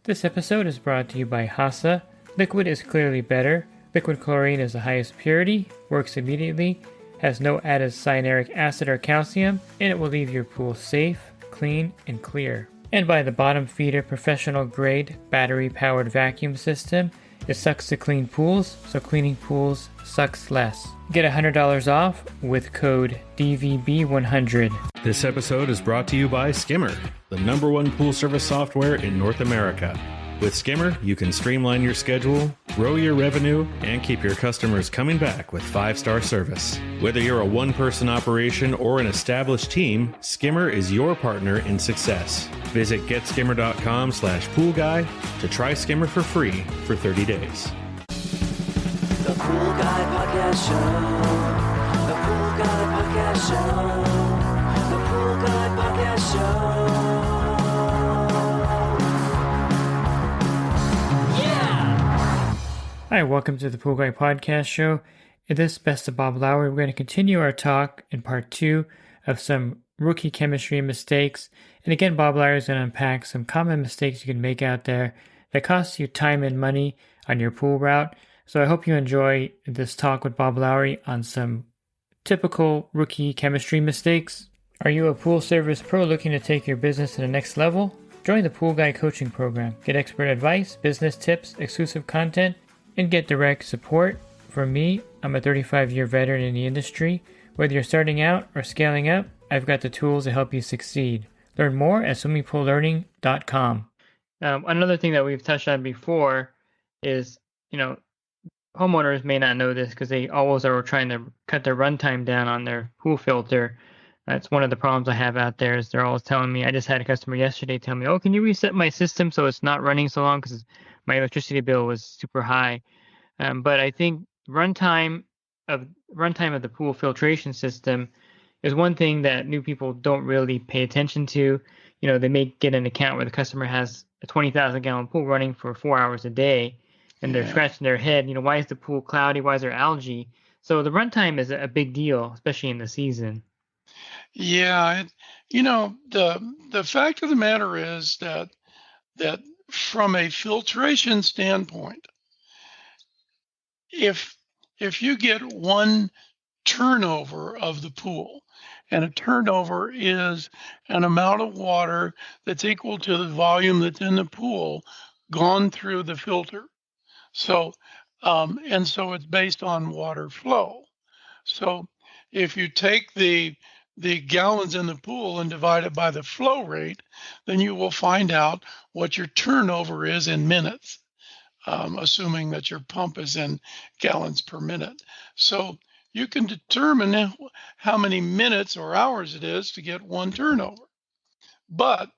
This episode is brought to you by Hasa. Liquid is clearly better. Liquid chlorine is the highest purity, works immediately, has no added cyanuric acid or calcium, and it will leave your pool safe, clean, and clear. And by the Bottom Feeder professional grade battery powered vacuum system. It sucks to clean pools, so cleaning pools sucks less. Get $100 off with code DVB100. This episode is brought to you by Skimmer, the #1 pool service software in North America. With Skimmer, you can streamline your schedule, grow your revenue, and keep your customers coming back with 5-star service. Whether you're a one-person operation or an established team, Skimmer is your partner in success. Visit getskimmer.com/poolguy to try Skimmer for free for 30 days. The Pool Guy Podcast Show. The Pool Guy Podcast Show. The Pool Guy Podcast Show. Hi, welcome to the Pool Guy Podcast Show. In this Best of Bob Lowry, we're going to continue our talk in part 2 of some rookie chemistry mistakes. And again, Bob Lowry is going to unpack some common mistakes you can make out there that cost you time and money on your pool route. So I hope you enjoy this talk with Bob Lowry on some typical rookie chemistry mistakes. Are you a pool service pro looking to take your business to the next level? Join the Pool Guy Coaching Program. Get expert advice, business tips, exclusive content, and get direct support from me. I'm a 35-year veteran in the industry. Whether you're starting out or scaling up, I've got the tools to help you succeed. Learn more at swimmingpoollearning.com. Another thing that we've touched on before is, homeowners may not know this because they always are trying to cut their runtime down on their pool filter. That's one of the problems I have out there is they're always telling me, I just had a customer yesterday tell me, oh, can you reset my system so it's not running so long because my electricity bill was super high. But I think runtime of the pool filtration system is one thing that new people don't really pay attention to. They may get an account where the customer has a 20,000 gallon pool running for 4 hours a day, and they're scratching their head. Why is the pool cloudy? Why is there algae? So the runtime is a big deal, especially in the season. Yeah, the fact of the matter is that from a filtration standpoint, if you get one turnover of the pool, and a turnover is an amount of water that's equal to the volume that's in the pool gone through the filter. So it's based on water flow. So if you take the gallons in the pool and divide it by the flow rate, then you will find out what your turnover is in minutes, assuming that your pump is in gallons per minute. So you can determine how many minutes or hours it is to get one turnover. But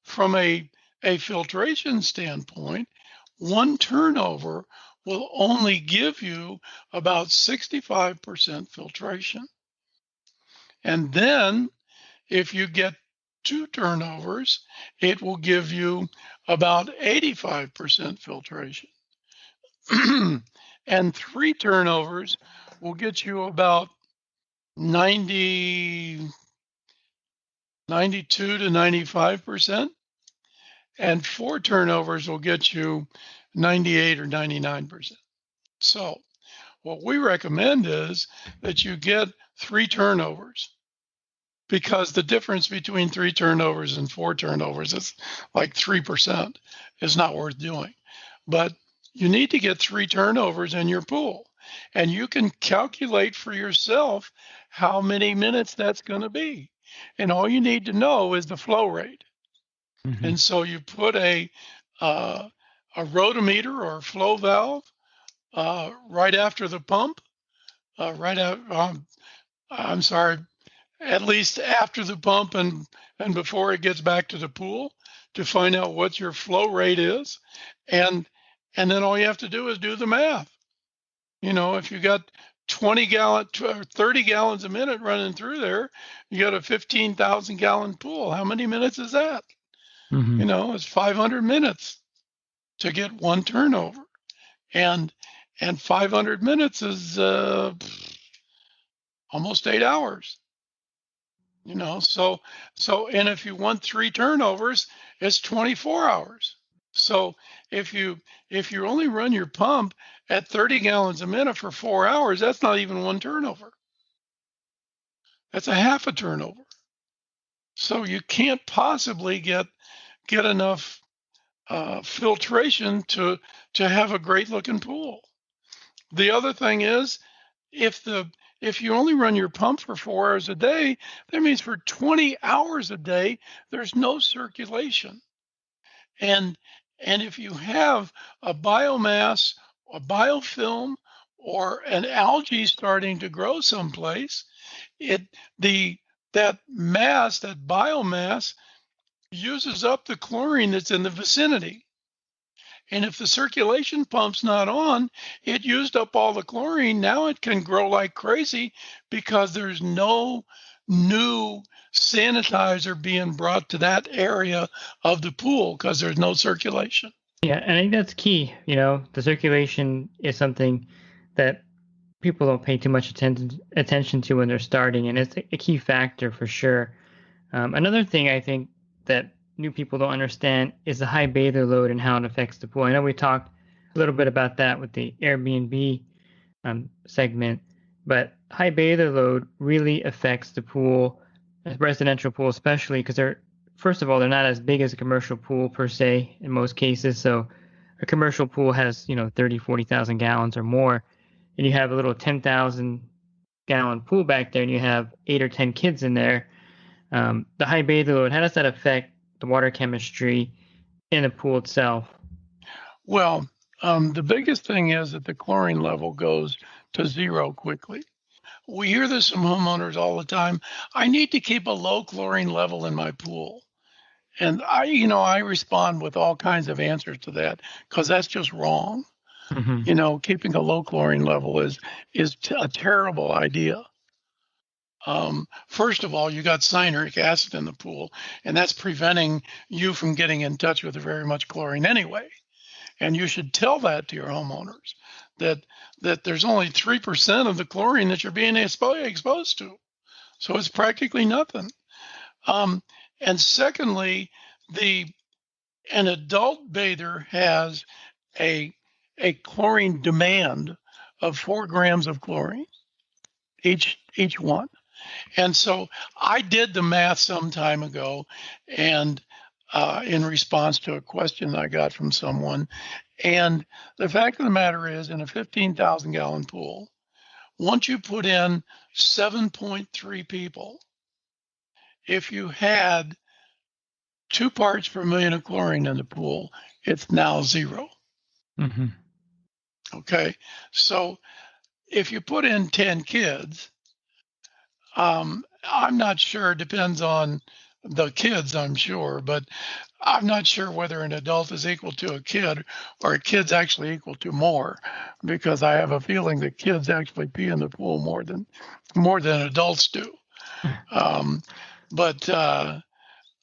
from a filtration standpoint, one turnover will only give you about 65% filtration. And then if you get 2 turnovers, it will give you about 85% filtration. And 3 turnovers will get you about 92 to 95%. And 4 turnovers will get you 98 or 99%. So what we recommend is that you get 3 turnovers, because the difference between 3 turnovers and 4 turnovers is like 3%. It's not worth doing. But you need to get 3 turnovers in your pool, and you can calculate for yourself how many minutes that's going to be. And all you need to know is the flow rate. Mm-hmm. And so you put a rotometer or flow valve right after the pump, at least after the pump and before it gets back to the pool, to find out what your flow rate is. And then all you have to do is do the math. If you got 30 gallons a minute running through there, you got a 15,000 gallon pool. How many minutes is that? Mm-hmm. It's 500 minutes to get one turnover. And 500 minutes is almost 8 hours. So and if you want 3 turnovers, it's 24 hours. So if you only run your pump at 30 gallons a minute for 4 hours, that's not even one turnover. That's a half a turnover. So you can't possibly get enough filtration to have a great looking pool. The other thing is, if you only run your pump for 4 hours a day, that means for 20 hours a day there's no circulation. And if you have a biomass, a biofilm, or an algae starting to grow someplace, that biomass uses up the chlorine that's in the vicinity. And if the circulation pump's not on, it used up all the chlorine. Now it can grow like crazy because there's no new sanitizer being brought to that area of the pool because there's no circulation. Yeah, and I think that's key. The circulation is something that people don't pay too much attention to when they're starting, and it's a key factor for sure. Another thing I think that new people don't understand is the high bather load and how it affects the pool. I know we talked a little bit about that with the Airbnb segment, but high bather load really affects the pool, a residential pool especially, because first of all, they're not as big as a commercial pool per se in most cases. So a commercial pool has 30, 40,000 gallons or more, and you have a little 10,000 gallon pool back there, and you have 8 or 10 kids in there. The high bather load, how does that affect the water chemistry in the pool itself? Well, the biggest thing is that the chlorine level goes to zero quickly. We hear this from homeowners all the time. I need to keep a low chlorine level in my pool. And I respond with all kinds of answers to that because that's just wrong. Mm-hmm. Keeping a low chlorine level is a terrible idea. First of all, you got cyanuric acid in the pool, and that's preventing you from getting in touch with very much chlorine anyway. And you should tell that to your homeowners that there's only 3% of the chlorine that you're being exposed to. So it's practically nothing. And secondly, an adult bather has a chlorine demand of 4 grams of chlorine each one. And so I did the math some time ago, and in response to a question I got from someone. And the fact of the matter is, in a 15,000 gallon pool, once you put in 7.3 people, if you had 2 parts per million of chlorine in the pool, it's now 0. Mm-hmm. Okay, so if you put in 10 kids, I'm not sure, it depends on the kids, I'm sure, but I'm not sure whether an adult is equal to a kid or a kid's actually equal to more, because I have a feeling that kids actually pee in the pool more than adults do. But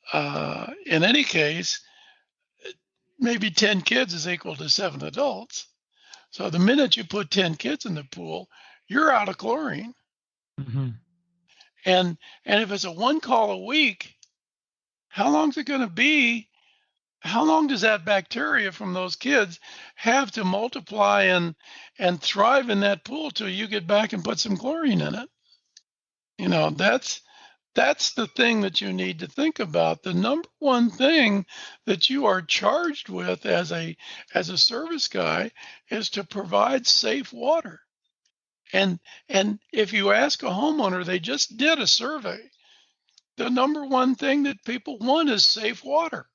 in any case, maybe 10 kids is equal to 7 adults. So the minute you put 10 kids in the pool, you're out of chlorine. Mm-hmm. And if it's a 1 call a week, how long is it going to be? How long does that bacteria from those kids have to multiply and thrive in that pool till you get back and put some chlorine in it? That's the thing that you need to think about. The number one thing that you are charged with as a service guy is to provide safe water. And if you ask a homeowner, they just did a survey, the number one thing that people want is safe water.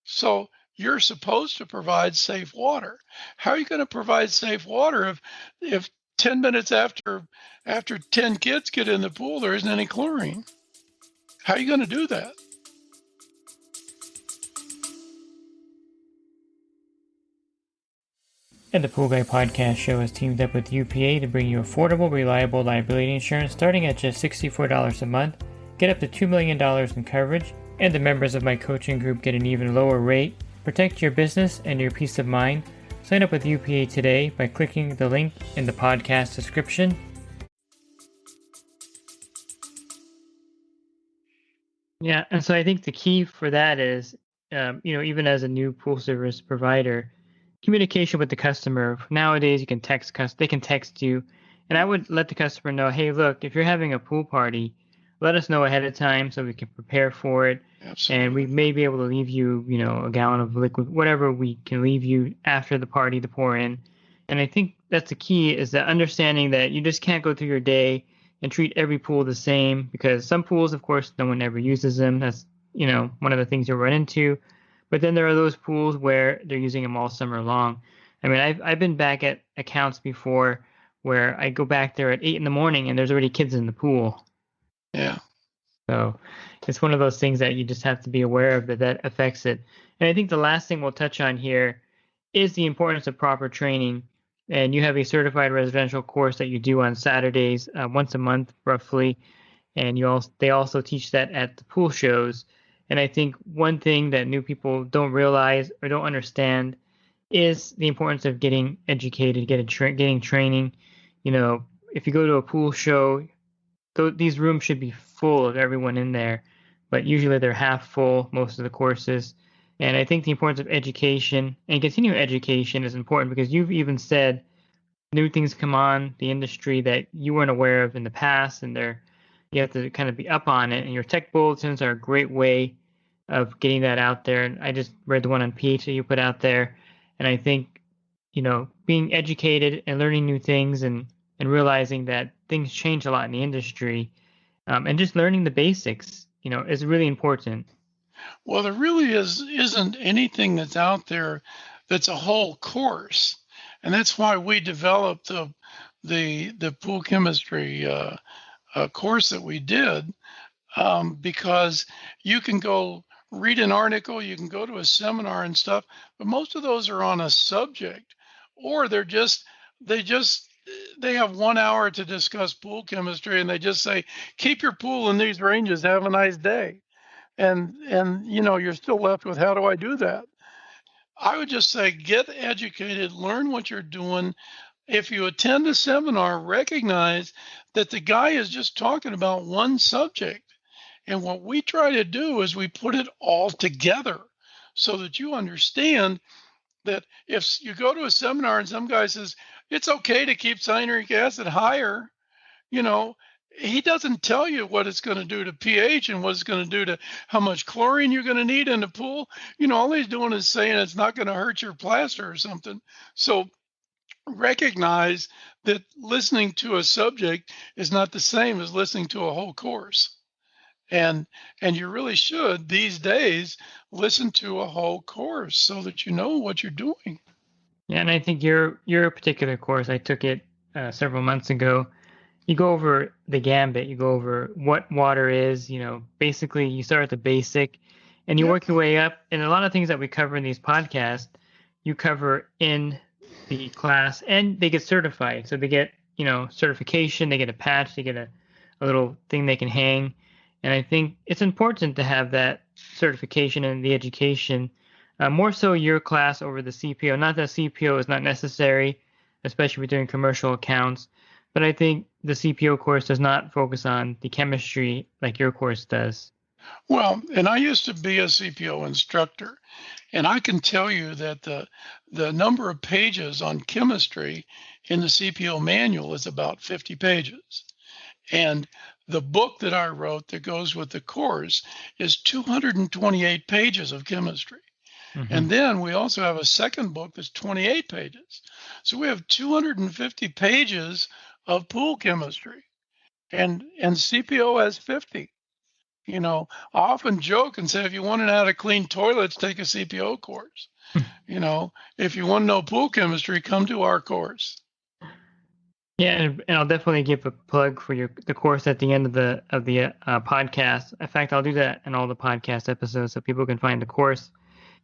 So you're supposed to provide safe water. How are you going to provide safe water if 10 minutes after 10 kids get in the pool, there isn't any chlorine? How are you going to do that? And the Pool Guy Podcast Show has teamed up with UPA to bring you affordable, reliable liability insurance starting at just $64 a month. Get up to $2 million in coverage, and the members of my coaching group get an even lower rate. Protect your business and your peace of mind. Sign up with UPA today by clicking the link in the podcast description. Yeah, and so I think the key for that is even as a new pool service provider, communication with the customer. Nowadays, you can they can text you, and I would let the customer know, hey, look, if you're having a pool party, let us know ahead of time so we can prepare for it. Absolutely. And we may be able to leave you, a gallon of liquid, whatever we can leave you after the party to pour in. And I think that's the key, is that understanding that you just can't go through your day and treat every pool the same, because some pools, of course, no one ever uses them. That's, one of the things you'll run into. But then there are those pools where they're using them all summer long. I mean, I've been back at accounts before where I go back there at 8 in the morning and there's already kids in the pool. Yeah. So it's one of those things that you just have to be aware of, that affects it. And I think the last thing we'll touch on here is the importance of proper training. And you have a certified residential course that you do on Saturdays, once a month roughly. And they also teach that at the pool shows. And I think one thing that new people don't realize or don't understand is the importance of getting educated, getting training. If you go to a pool show, these rooms should be full of everyone in there, but usually they're half full, most of the courses. And I think the importance of education and continuing education is important, because you've even said new things come on the industry that you weren't aware of in the past, and you have to kind of be up on it. And your tech bulletins are a great way of getting that out there. And I just read the one on pH that you put out there. And I think, being educated and learning new things and realizing that things change a lot in the industry, and just learning the basics, is really important. Well, there really isn't anything that's out there that's a whole course. And that's why we developed the pool chemistry course that we did, because you can go read an article, you can go to a seminar and stuff, but most of those are on a subject, or they have 1 hour to discuss pool chemistry, and they just say, keep your pool in these ranges, have a nice day. And you're still left with, how do I do that? I would just say, get educated, learn what you're doing. If you attend a seminar, recognize that the guy is just talking about one subject. And what we try to do is we put it all together so that you understand that if you go to a seminar and some guy says, it's okay to keep cyanuric acid higher, he doesn't tell you what it's going to do to pH and what it's going to do to how much chlorine you're going to need in the pool. All he's doing is saying it's not going to hurt your plaster or something. So recognize that listening to a subject is not the same as listening to a whole course. And you really should these days listen to a whole course so that you know what you're doing. Yeah, and I think your particular course, I took it several months ago. You go over the gambit. You go over what water is. Basically, you start at the basic, and you work your way up. And a lot of things that we cover in these podcasts, you cover in the class, and they get certified. So they get certification. They get a patch. They get a little thing they can hang. And I think it's important to have that certification and the education, more so your class over the CPO. Not that CPO is not necessary, especially if you're doing commercial accounts, but I think the CPO course does not focus on the chemistry like your course does. Well, and I used to be a CPO instructor, and I can tell you that the number of pages on chemistry in the CPO manual is about 50 pages. And the book that I wrote that goes with the course is 228 pages of chemistry. Mm-hmm. And then we also have a second book that's 28 pages. So we have 250 pages of pool chemistry, and CPO has 50. I often joke and say, if you want to know how to clean toilets, take a CPO course. If you want to know pool chemistry, come to our course. Yeah, and I'll definitely give a plug for the course at the end of the podcast. In fact, I'll do that in all the podcast episodes so people can find the course.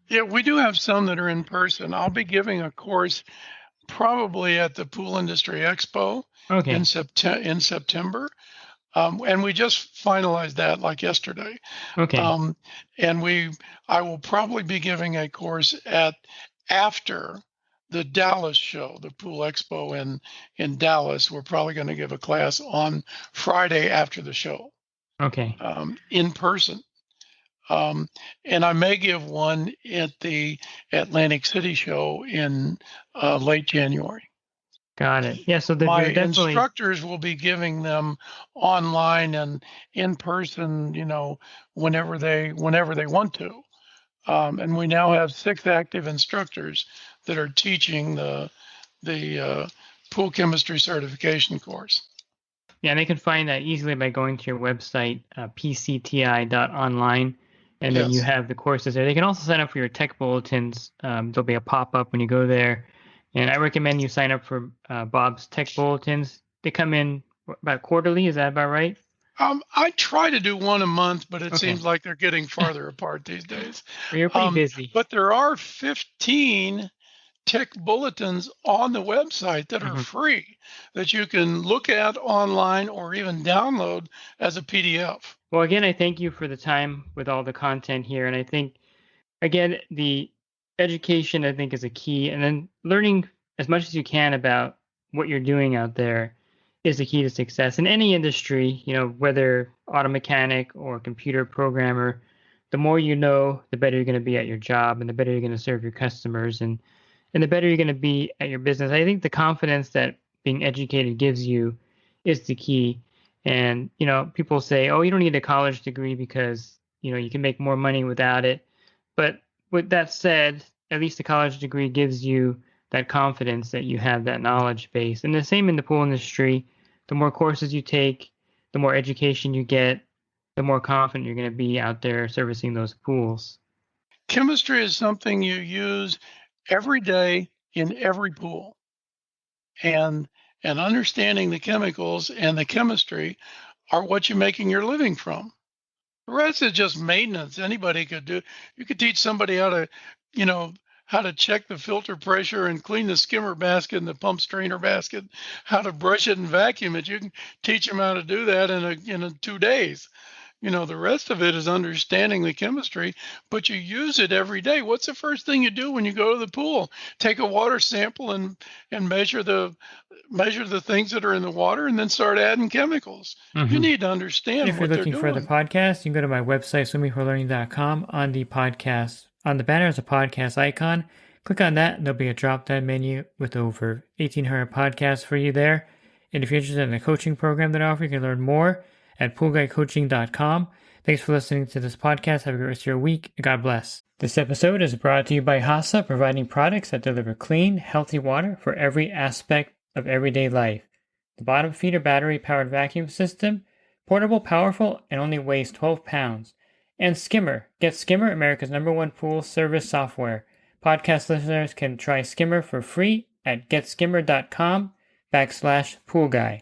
Yeah, we do have some that are in person. I'll be giving a course probably at the Pool Industry Expo in September. And we just finalized that like yesterday. Okay. And I will probably be giving a course after the Dallas show, the Pool Expo in Dallas. We're probably going to give a class on Friday after the show. Okay. In person. And I may give one at the Atlantic City show in late January. Got it. Yeah, so My you're definitely instructors will be giving them online and in person, whenever they want to. And we now have 6 active instructors that are teaching the pool chemistry certification course. Yeah, they can find that easily by going to your website, pcti.online, and then you Yes. have the courses there. They can also sign up for your tech bulletins. There'll be a pop-up when you go there, and I recommend you sign up for Bob's tech bulletins. They come in about quarterly. Is that about right? I try to do one a month, but it Okay. seems like they're getting farther apart these days. Well, you're pretty busy. But there are 15 tech bulletins on the website that are free that you can look at online or even download as a PDF. Well, again, I thank you for the time with all the content here. And I think, again, the education, I think, is a key. And then learning as much as you can about what you're doing out there is the key to success in any industry, whether auto mechanic or computer programmer. The more you know, the better you're going to be at your job, and the better you're going to serve your customers, and the better you're going to be at your business. I think the confidence that being educated gives you is the key. And, people say, oh, you don't need a college degree because, you can make more money without it. But with that said, at least a college degree gives you that confidence that you have that knowledge base. And the same in the pool industry. The more courses you take, the more education you get, the more confident you're going to be out there servicing those pools. Chemistry is something you use every day in every pool. And understanding the chemicals and the chemistry are what you're making your living from. The rest is just maintenance. Anybody could do. You could teach somebody how to check the filter pressure and clean the skimmer basket and the pump strainer basket, how to brush it and vacuum it. You can teach them how to do that in 2 days. The rest of it is understanding the chemistry, but you use it every day. What's the first thing you do when you go to the pool? Take a water sample and measure the things that are in the water, and then start adding chemicals. You need to understand If you're what they're looking for the doing. podcast, you can go to my website, swimmingforlearning.com. On the podcast, on the banner is a podcast icon. Click on that, and there'll be a drop-down menu with over 1,800 podcasts for you there. And if you're interested in the coaching program that I offer, you can learn more at poolguycoaching.com. Thanks for listening to this podcast. Have a great rest of your week. God bless. This episode is brought to you by HASA, providing products that deliver clean, healthy water for every aspect of everyday life. The bottom feeder battery-powered vacuum system, portable, powerful, and only weighs 12 pounds. And Skimmer. Get Skimmer, America's #1 pool service software. Podcast listeners can try Skimmer for free at getskimmer.com/poolguy.